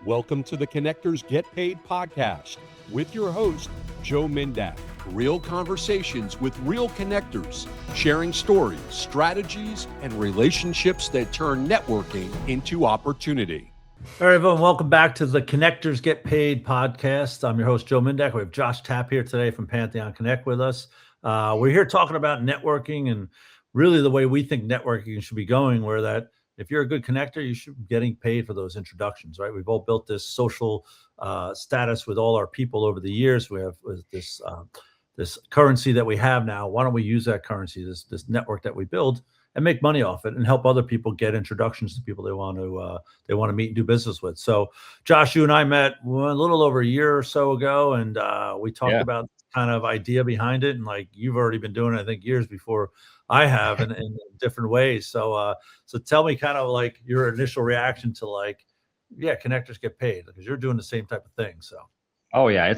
Welcome to the Connectors Get Paid podcast with your host, Joe Mindak. Real conversations with real connectors, sharing stories, strategies, and relationships that turn networking into opportunity. All right, everyone, welcome back to the Connectors Get Paid podcast. I'm your host, Joe Mindak. We have Josh Tapp here today from PantheonConnect with us. We're here talking about networking and really the way we think networking should be going, where that if you're a good connector, you should be getting paid for those introductions, right? We've all built this social status with all our people over the years. We have this currency that we have now. Why don't we use that currency, this network that we build, and make money off it and help other people get introductions to people they want to meet and do business with. So Josh, you and I met a little over a year or so ago, and we talked about kind of idea behind it. And like, you've already been doing it, I think, years before I have in different ways. So tell me kind of like your initial reaction to like, connectors get paid, because you're doing the same type of thing. So. Oh yeah,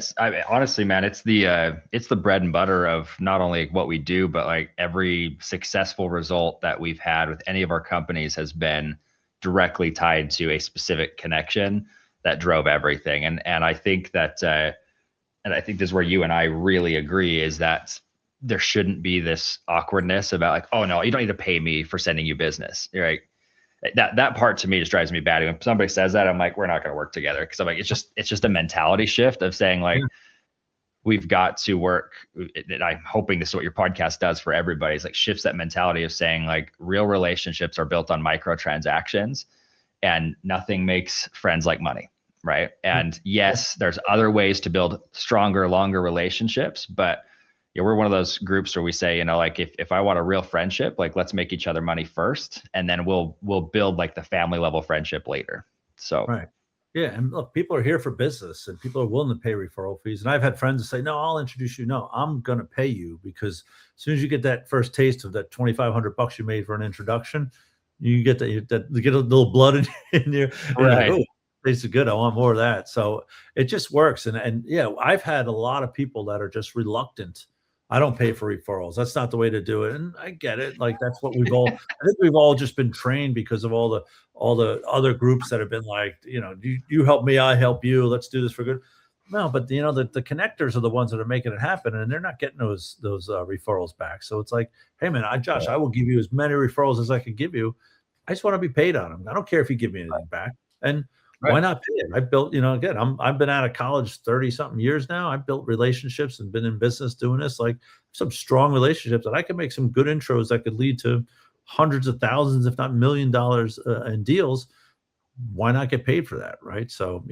honestly, man, it's the bread and butter of not only what we do, but like every successful result that we've had with any of our companies has been directly tied to a specific connection that drove everything. And I think that, and I think this is where you and I really agree, is that there shouldn't be this awkwardness about like, oh no, you don't need to pay me for sending you business, right? That part to me just drives me bad. When somebody says that, I'm like, we're not going to work together, because I'm like, it's just a mentality shift of saying like, we've got to work. And I'm hoping this is what your podcast does for everybody. Is like shifts that mentality of saying like, real relationships are built on microtransactions, and nothing makes friends like money, right? And yes, there's other ways to build stronger, longer relationships, but we're one of those groups where we say, like if I want a real friendship, like let's make each other money first, and then we'll build like the family level friendship later. So right. Yeah. And look, people are here for business, and people are willing to pay referral fees. And I've had friends that say, no, I'll introduce you. No, I'm going to pay you, because as soon as you get that first taste of that $2,500 you made for an introduction, you get you get a little blood in your, right. Like, oh, tastes good. I want more of that. So it just works. And yeah, I've had a lot of people that are just reluctant. I don't pay for referrals. That's not the way to do it. And I get it. Like, that's what I think we've all just been trained because of all the other groups that have been like, you help me, I help you. Let's do this for good. No, but the connectors are the ones that are making it happen, and they're not getting those referrals back. So it's like, hey man, Josh, I will give you as many referrals as I can give you. I just want to be paid on them. I don't care if you give me anything back. And why not pay it? I built, again, I've been out of college 30 something years now. I've built relationships and been in business doing this, like some strong relationships that I can make some good intros that could lead to hundreds of thousands, if not $1 million in deals. Why not get paid for that? Right. So,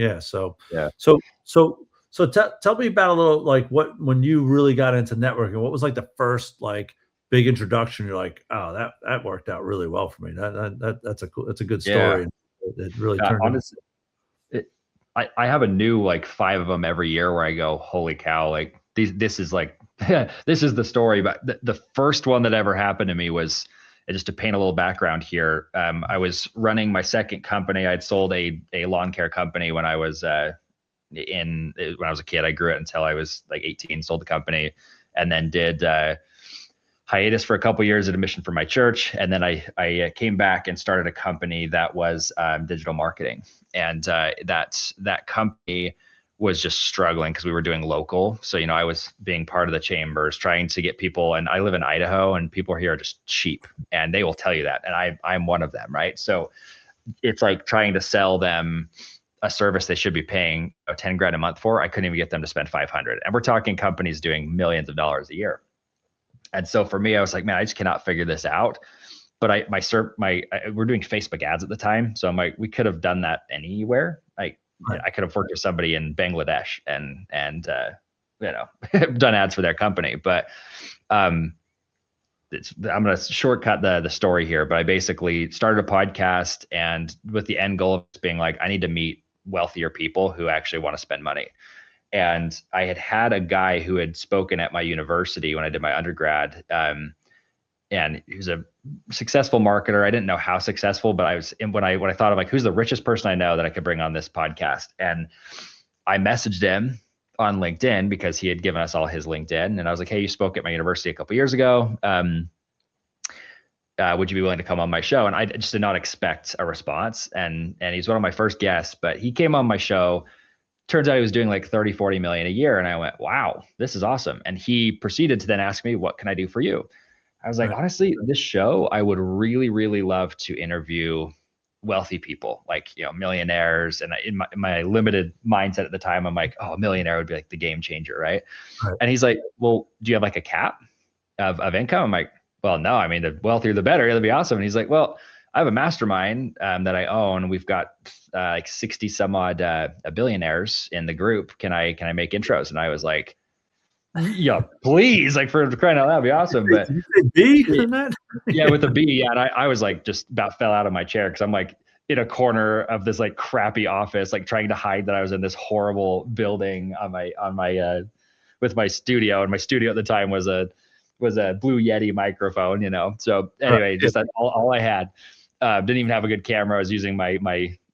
So tell me about a little, like when you really got into networking, what was like the first like big introduction? You're like, oh, that worked out really well for me. That's a good story. Yeah. It really turned honestly. I have a new like 5 of them every year where I go, holy cow, like this is like, this is the story. But the first one that ever happened to me was, just to paint a little background here. I was running my second company. I'd sold a lawn care company when I was when I was a kid. I grew it until I was like 18, sold the company, and then did hiatus for a couple of years at a mission for my church. And then I came back and started a company that was digital marketing. And that company was just struggling because we were doing local. So, I was being part of the chambers, trying to get people, and I live in Idaho, and people here are just cheap, and they will tell you that. And I'm one of them, right? So it's like trying to sell them a service they should be paying $10,000 a month for. I couldn't even get them to spend $500. And we're talking companies doing millions of dollars a year. And so for me, I was like, man, I just cannot figure this out. But we're doing Facebook ads at the time. So I'm like, we could have done that anywhere. I could have worked with somebody in Bangladesh and done ads for their company. But I'm going to shortcut the story here. But I basically started a podcast, and with the end goal of being like, I need to meet wealthier people who actually want to spend money. And I had a guy who had spoken at my university when I did my undergrad. And he was a successful marketer. I didn't know how successful, but when I thought of like, who's the richest person I know that I could bring on this podcast? And I messaged him on LinkedIn because he had given us all his LinkedIn. And I was like, hey, you spoke at my university a couple of years ago. would you be willing to come on my show? And I just did not expect a response. And he's one of my first guests, but he came on my show. Turns out he was doing like 30, 40 million a year. And I went, wow, this is awesome. And he proceeded to then ask me, what can I do for you? I was like, honestly, this show, I would really, really love to interview wealthy people, like, millionaires. And in my limited mindset at the time, I'm like, oh, a millionaire would be like the game changer, right? And he's like, well, do you have like a cap of income? I'm like, well, no, I mean, the wealthier, the better. That'd be awesome. And he's like, well, I have a mastermind that I own. We've got like 60 some odd billionaires in the group. Can I make intros? And I was like, yeah, please, like, for crying out loud, that'd be awesome. But did you say B in that? Yeah, with a B. Yeah. And I was like, just about fell out of my chair, because I'm like in a corner of this like crappy office, like trying to hide that I was in this horrible building on my with my studio. And my studio at the time was a Blue Yeti microphone, So anyway, just that's all I had. Didn't even have a good camera. I was using my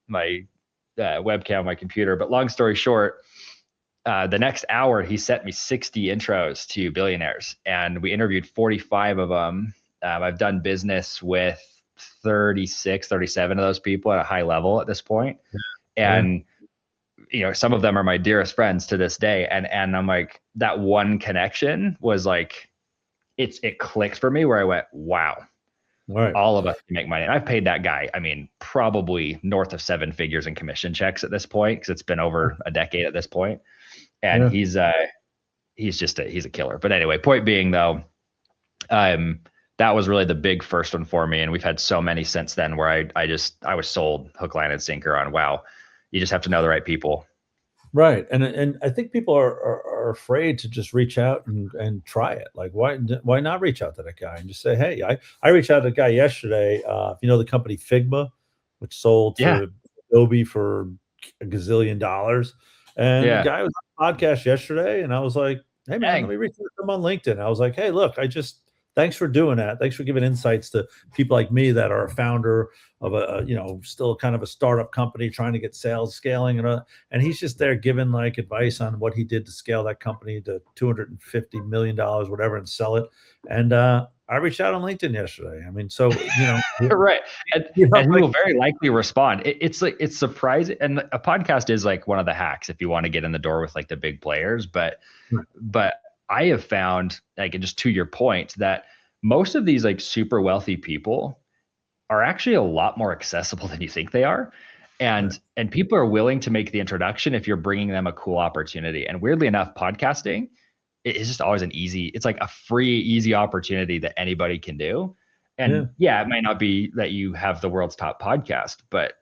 webcam on my computer. But long story short, the next hour, he sent me 60 intros to billionaires, and we interviewed 45 of them. I've done business with 36, 37 of those people at a high level at this point. And, some of them are my dearest friends to this day. And I'm like, that one connection was like, it clicked for me, where I went, wow, all of us can make money. And I've paid that guy, I mean, probably north of 7 figures in commission checks at this point, because it's been over a decade at this point. And he's a killer. But anyway, point being though, that was really the big first one for me. And we've had so many since then, where I was sold hook, line, and sinker on, wow, you just have to know the right people. Right. And I think people are afraid to just reach out and try it. Like, why not reach out to that guy and just say, hey, I reached out to the guy yesterday. If you know the company Figma, which sold to Adobe for $1 gazillion. And the guy was on the podcast yesterday, and I was like, hey man, let me reach out to him on LinkedIn. I was like, hey, look, thanks for doing that. Thanks for giving insights to people like me that are a founder of a, still kind of a startup company trying to get sales scaling. And he's just there giving like advice on what he did to scale that company to $250 million, whatever, and sell it. And I reached out on LinkedIn yesterday. I mean, so, right. And he will very likely respond. It's surprising. And a podcast is like one of the hacks if you want to get in the door with like the big players. But I have found, like, just to your point, that most of these like super wealthy people are actually a lot more accessible than you think they are. And people are willing to make the introduction if you're bringing them a cool opportunity. And weirdly enough, podcasting is just always it's like a free, easy opportunity that anybody can do. And it might not be that you have the world's top podcast, but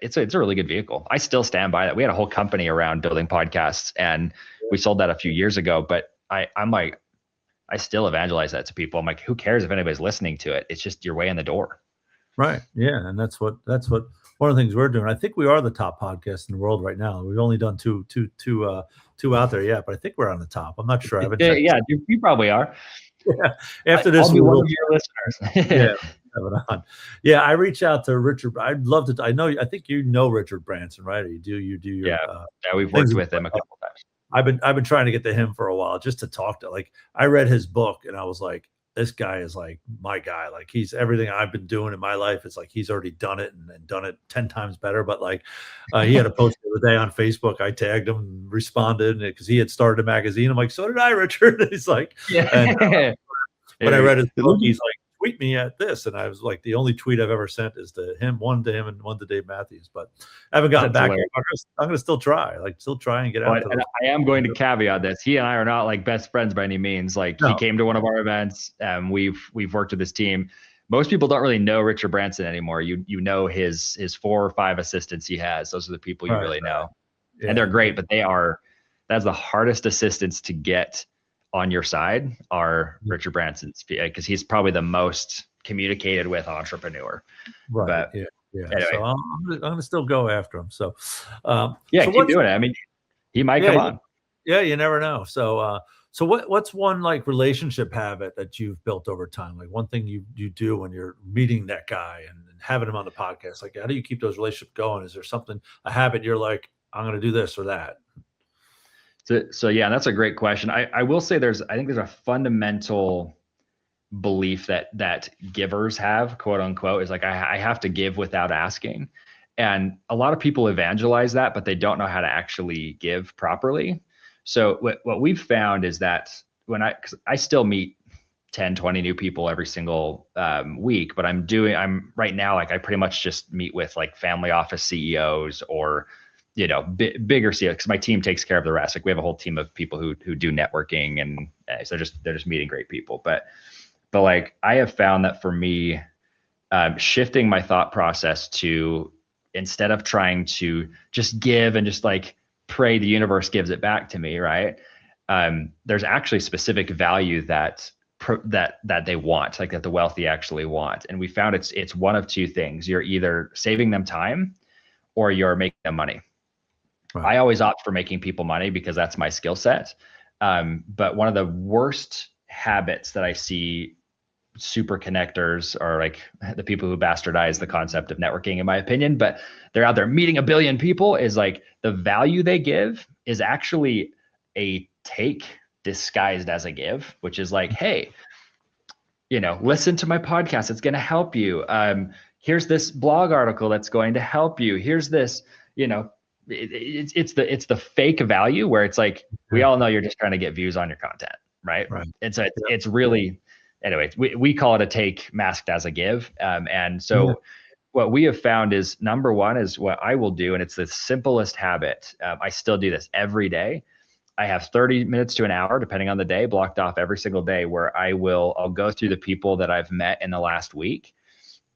it's a really good vehicle. I still stand by that. We had a whole company around building podcasts, and we sold that a few years ago, but I'm like, I still evangelize that to people. I'm like, who cares if anybody's listening to it? It's just your way in the door. Right. Yeah. And that's what one of the things we're doing. I think we are the top podcast in the world right now. We've only done two out there yet, but I think we're on the top. I'm not sure. I haven't checked. Yeah, you probably are. Yeah. After this, I'll be one of your listeners. Yeah. I reach out to Richard. I'd love to. I think you know Richard Branson, right? Or you do your, yeah, we've worked with him a couple times. I've been trying to get to him for a while, just to talk to. Like, I read his book and I was like, this guy is like my guy. Like, he's everything I've been doing in my life. It's like he's already done it and done it 10 times better. But like, he had a post the other day on Facebook. I tagged him and responded because he had started a magazine. I'm like, so did I, Richard. And he's like, when I read his book, he's like, tweet me at this. And I was like, the only tweet I've ever sent is to him, one to him and one to Dave Matthews, but I haven't gotten back. I'm going to still try and get out. I am going to caveat this. He and I are not like best friends by any means. Like, he came to one of our events, and we've worked with his team. Most people don't really know Richard Branson anymore. You know his 4 or 5 assistants he has. Those are the people you really know. Yeah. And they're great, but that's the hardest assistants to get on your side are Richard Branson's, because he's probably the most communicated with entrepreneur. Right. But, anyway. So I'm going to still go after him. So, keep doing it. I mean, he might come on. Yeah. You never know. So what's one like relationship habit that you've built over time? Like one thing you do when you're meeting that guy and having him on the podcast, like how do you keep those relationships going? Is there a habit you're like, I'm going to do this or that? So yeah, that's a great question. I will say I think there's a fundamental belief that givers have, quote unquote, is like, I have to give without asking. And a lot of people evangelize that, but they don't know how to actually give properly. So what we've found is that cause I still meet 10, 20 new people every single week, but I'm right now, like I pretty much just meet with like family office CEOs or, bigger CEOs, because my team takes care of the rest. Like we have a whole team of people who do networking, and so they're just meeting great people. But like I have found that for me, shifting my thought process to, instead of trying to just give and just like pray the universe gives it back to me, right? There's actually specific value that they want, like that the wealthy actually want. And we found it's one of two things. You're either saving them time or you're making them money. Right. I always opt for making people money because that's my skill set. But one of the worst habits that I see super connectors are like the people who bastardize the concept of networking, in my opinion, but they're out there meeting a billion people, is like the value they give is actually a take disguised as a give, which is like, hey, listen to my podcast. It's going to help you. Here's this blog article that's going to help you. Here's this, it's the fake value where it's like, we all know you're just trying to get views on your content. Right. And so it's really, anyways, we call it a take masked as a give. And so what we have found is, number one is what I will do. And it's the simplest habit. I still do this every day. I have 30 minutes to an hour, depending on the day, blocked off every single day, where I'll go through the people that I've met in the last week.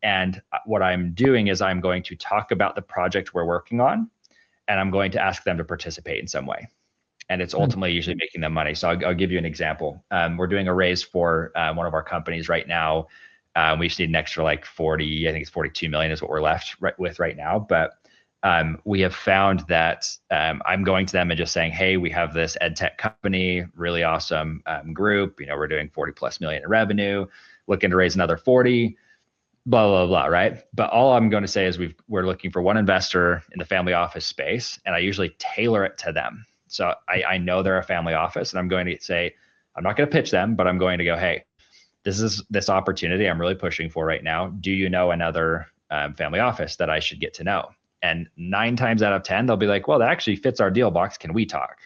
And what I'm doing is I'm going to talk about the project we're working on, and I'm going to ask them to participate in some way. And it's ultimately usually making them money. So I'll give you an example. We're doing a raise for one of our companies right now. We just need an extra like 40, I think it's 42 million is what we're left with right now. But we have found that I'm going to them and just saying, hey, we have this ed tech company, really awesome group. We're doing 40 plus million in revenue, looking to raise another 40, blah, blah, blah, right? But all I'm going to say is we're looking for one investor in the family office space, and I usually tailor it to them. So I know they're a family office, and I'm going to say, I'm not going to pitch them, but I'm going to go, hey, this is this opportunity I'm really pushing for right now. Do you know another family office that I should get to know? And 9 times out of 10, they'll be like, well, that actually fits our deal box. Can we talk?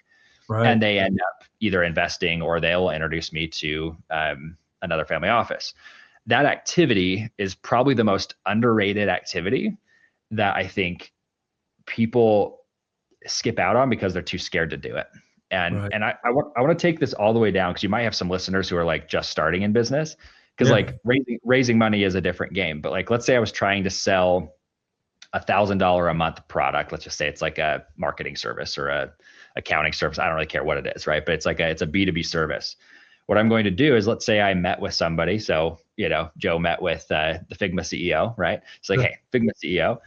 Right. And they end up either investing or they'll introduce me to another family office. That activity is probably the most underrated activity that I think people skip out on because they're too scared to do it. And and I want to take this all the way down, because you might have some listeners who are like just starting in business, because like raising money is a different game. But like, let's say I was trying to sell $1,000 a month product. Let's just say it's like a marketing service or a accounting service. I don't really care what it is, right? But it's a B2B service. What I'm going to do is, let's say I met with somebody. So, Joe met with the Figma CEO, right? It's like, hey, Figma CEO,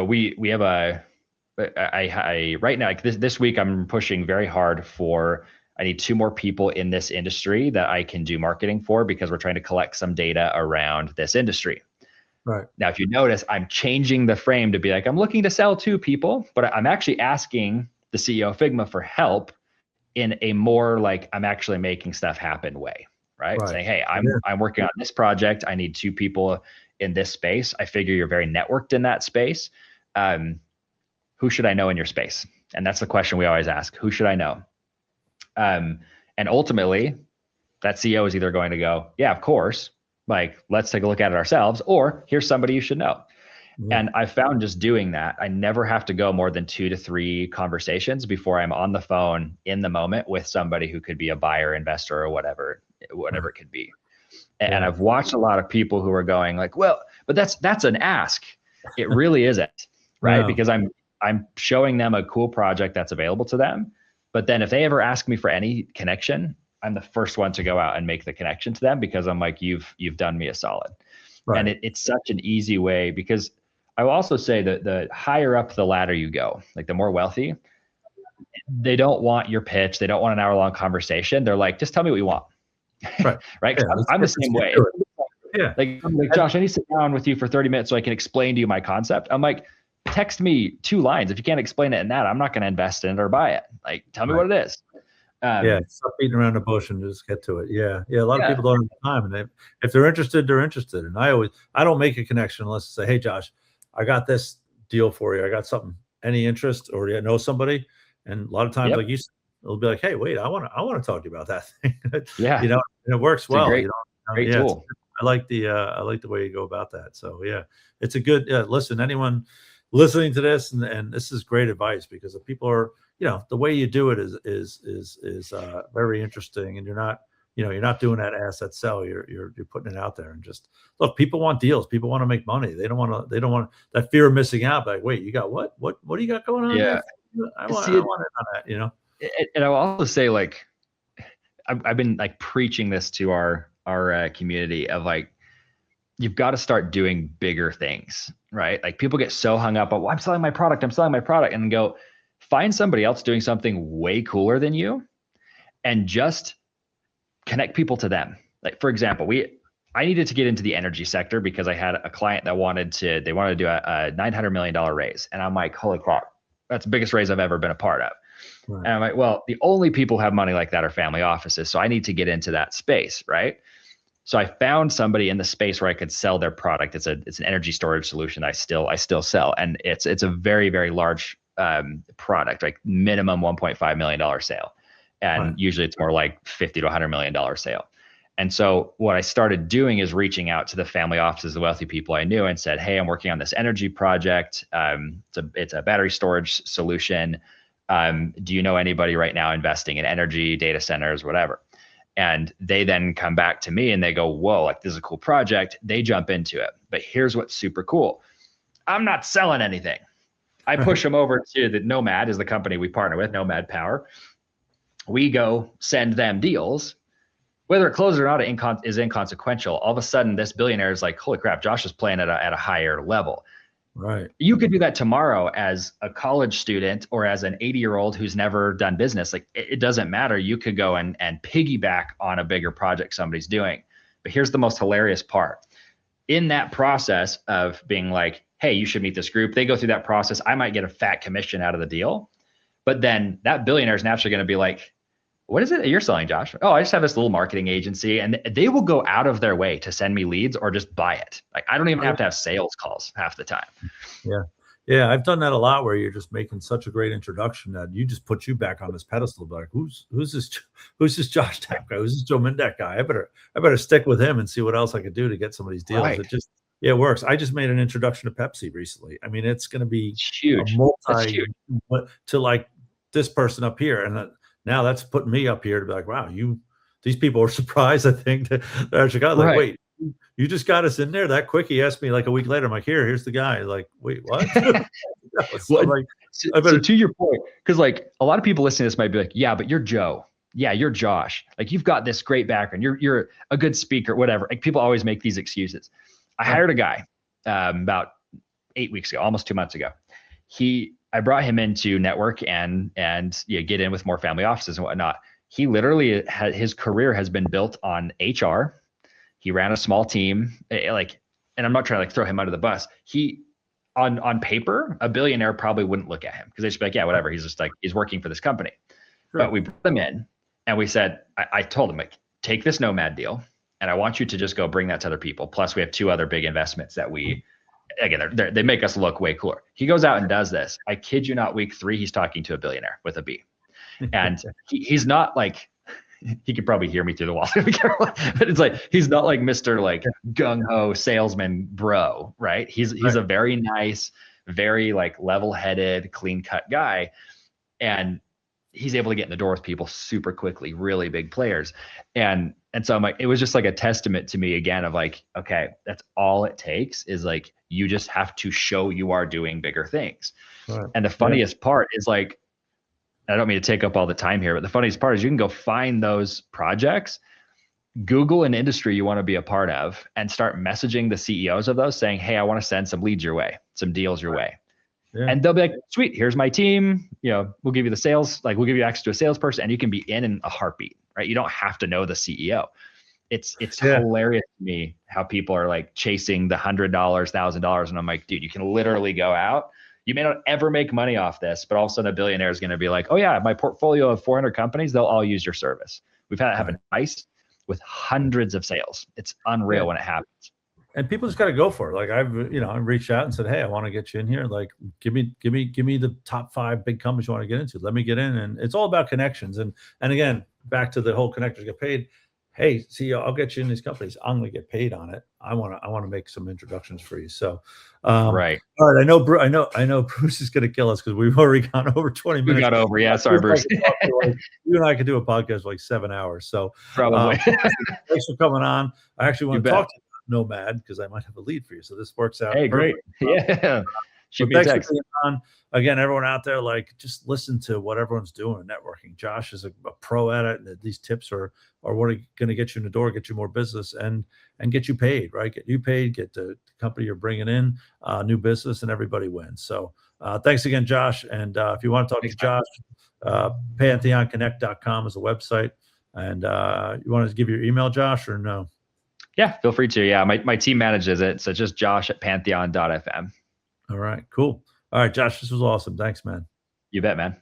we have I right now, like this week, I'm pushing very hard for, I need 2 more people in this industry that I can do marketing for, because we're trying to collect some data around this industry. Right. Now, if you notice, I'm changing the frame to be like, I'm looking to sell to people, but I'm actually asking the CEO of Figma for help in a more like, I'm actually making stuff happen way, right? Saying, hey, I'm working on this project. I need 2 people in this space. I figure you're very networked in that space. Who should I know in your space? And that's the question we always ask. Who should I know? And ultimately, that CEO is either going to go, yeah, of course, like, let's take a look at it ourselves, or here's somebody you should know. And I found just doing that, I never have to go more than 2 to 3 conversations before I'm on the phone in the moment with somebody who could be a buyer, investor, or whatever it could be. And I've watched a lot of people who are going like, well, but that's an ask. It really isn't, right? Because I'm showing them a cool project that's available to them. But then if they ever ask me for any connection, I'm the first one to go out and make the connection to them, because I'm like, you've done me a solid. Right. And it's such an easy way, because I will also say that the higher up the ladder you go, like the more wealthy, they don't want your pitch. They don't want an hour-long conversation. They're like, just tell me what you want. Right. Right. Yeah, I'm the same way. Yeah. Like, Josh, I need to sit down with you for 30 minutes so I can explain to you my concept. I'm like, text me 2 lines. If you can't explain it in that, I'm not going to invest in it or buy it. Like, tell me what it is. Yeah, stop beating around the bush and just get to it. Yeah, yeah. A lot of Yeah. people don't have time, and if they're interested, they're interested. And I don't make a connection unless I say, "Hey, Josh, I got this deal for you. I got something. Any interest, or do you know somebody?" And a lot of times, Yep. like you said, it'll be like, "Hey, wait, I want to talk to you about that thing." Yeah. And it works It's well. a great tool. I like the way you go about that. So yeah, it's a good listen. Anyone listening to this, and this is great advice, because if people are, the way you do it is very interesting, and you're not doing that asset sell. You're putting it out there, and just look. People want deals. People want to make money. They don't want that fear of missing out. Like, wait, you got what? What do you got going on Yeah. there? I want See, it on that. and I will also say, like, I've been like preaching this to our community of like, you've got to start doing bigger things, right? Like, people get so hung up on, well, I'm selling my product, and go find somebody else doing something way cooler than you, and just connect people to them. Like, for example, I needed to get into the energy sector because I had a client that wanted to do a $900 million raise. And I'm like, holy crap, that's the biggest raise I've ever been a part of. Right. And I'm like, well, the only people who have money like that are family offices. So I need to get into that space, right? So I found somebody in the space where I could sell their product. It's an energy storage solution I still sell. And it's a very, very large product, like minimum $1.5 million sale. And right. Usually it's more like $50 to $100 million sale. And so what I started doing is reaching out to the family offices, the wealthy people I knew, and said, hey, I'm working on this energy project. It's a battery storage solution. Do you know anybody right now investing in energy, data centers, whatever? And they then come back to me and they go, whoa, like, this is a cool project. They jump into it. But here's what's super cool. I'm not selling anything. I push them over to the Nomad, is the company we partner with, Nomad Power. We go send them deals. Whether it closes or not is inconsequential. All of a sudden, this billionaire is like, holy crap, Josh is playing at a higher level. Right. You could do that tomorrow as a college student or as an 80-year-old who's never done business. Like, it doesn't matter. You could go and piggyback on a bigger project somebody's doing. But here's the most hilarious part. In that process of being like, hey, you should meet this group, they go through that process. I might get a fat commission out of the deal. But then that billionaire is naturally going to be like, what is it that you're selling, Josh? Oh, I just have this little marketing agency, and they will go out of their way to send me leads or just buy it. Like, I don't even have to have sales calls half the time. Yeah. Yeah. I've done that a lot, where you're just making such a great introduction that you just put you back on this pedestal. Like, who's this Josh Tapp guy? Who's this Joe Mindak guy? I better stick with him and see what else I could do to get some of these deals. Right. It works. I just made an introduction to Pepsi recently. I mean, it's going to be huge. That's huge. To like this person up here. And now that's putting me up here to be like, wow, these people are surprised, I think, that they're actually got like, right. Wait, you just got us in there that quick? He asked me like a week later. I'm like, here's the guy. Like, wait, what? So to your point, because like a lot of people listening to this might be like, yeah, but you're Joe. Yeah, you're Josh. Like, you've got this great background. You're a good speaker, whatever. Like, people always make these excuses. I hired a guy about 8 weeks ago, almost 2 months ago. I brought him into network and get in with more family offices and whatnot. He literally his career has been built on HR. He ran a small team, and I'm not trying to like throw him under the bus. He on paper, a billionaire probably wouldn't look at him because they'd just be like, yeah, whatever. He's just like, he's working for this company. Sure. But we brought him in and we said, I told him, like, take this Nomad deal and I want you to just go bring that to other people. Plus we have 2 other big investments that they make us look way cooler. He goes out and does this. I kid you not, week 3, he's talking to a billionaire with a B. And he's not like, he could probably hear me through the wall, but it's like, he's not like Mr. like gung-ho salesman bro, right? He's a very nice, very like level-headed, clean-cut guy. And he's able to get in the door with people super quickly, really big players. And so I'm like, it was just like a testament to me again of like, okay, that's all it takes is like, you just have to show you are doing bigger things. Right. And the funniest part is like, I don't mean to take up all the time here, but the funniest part is you can go find those projects, Google an industry you want to be a part of, and start messaging the CEOs of those saying, hey, I want to send some leads your way, some deals your way. Yeah. And they'll be like, sweet, here's my team. We'll give you the sales, like we'll give you access to a salesperson, and you can be in a heartbeat, right? You don't have to know the CEO. It's hilarious to me how people are like chasing the $100, $1,000. And I'm like, dude, you can literally go out, You may not ever make money off this, but all of a sudden a billionaire is going to be like, oh yeah, my portfolio of 400 companies, they'll all use your service. We've had it happen twice with hundreds of sales. It's unreal when it happens. And people just got to go for it. Like I've reached out and said, hey, I want to get you in here. Like, give me the top 5 big companies you want to get into. Let me get in. And it's all about connections. And again, back to the whole connectors get paid. Hey, CEO, I'll get you in these companies. I'm going to get paid on it. I want to make some introductions for you. So, right. All right. I know Bruce is going to kill us because we've already gone over 20 minutes. We got over. Yeah. Sorry, Bruce. You and I could do a podcast for like 7 hours. So probably. Thanks for coming on. I actually want to talk to you about Nomad because I might have a lead for you. So this works out. Hey, perfect. Great. Yeah. Shoot me a text. For being on. Again, everyone out there, like, just listen to what everyone's doing in networking. Josh is a pro at it. And these tips are what are going to get you in the door, get you more business, and get you paid, right? Get you paid, get the company you're bringing in, new business, and everybody wins. So thanks again, Josh. And if you want to talk to Josh, PantheonConnect.com is the website. And you want to give your email, Josh, or no? Yeah, feel free to. Yeah, my team manages it. So just josh@pantheon.fm. All right, cool. All right, Josh, this was awesome. Thanks, man. You bet, man.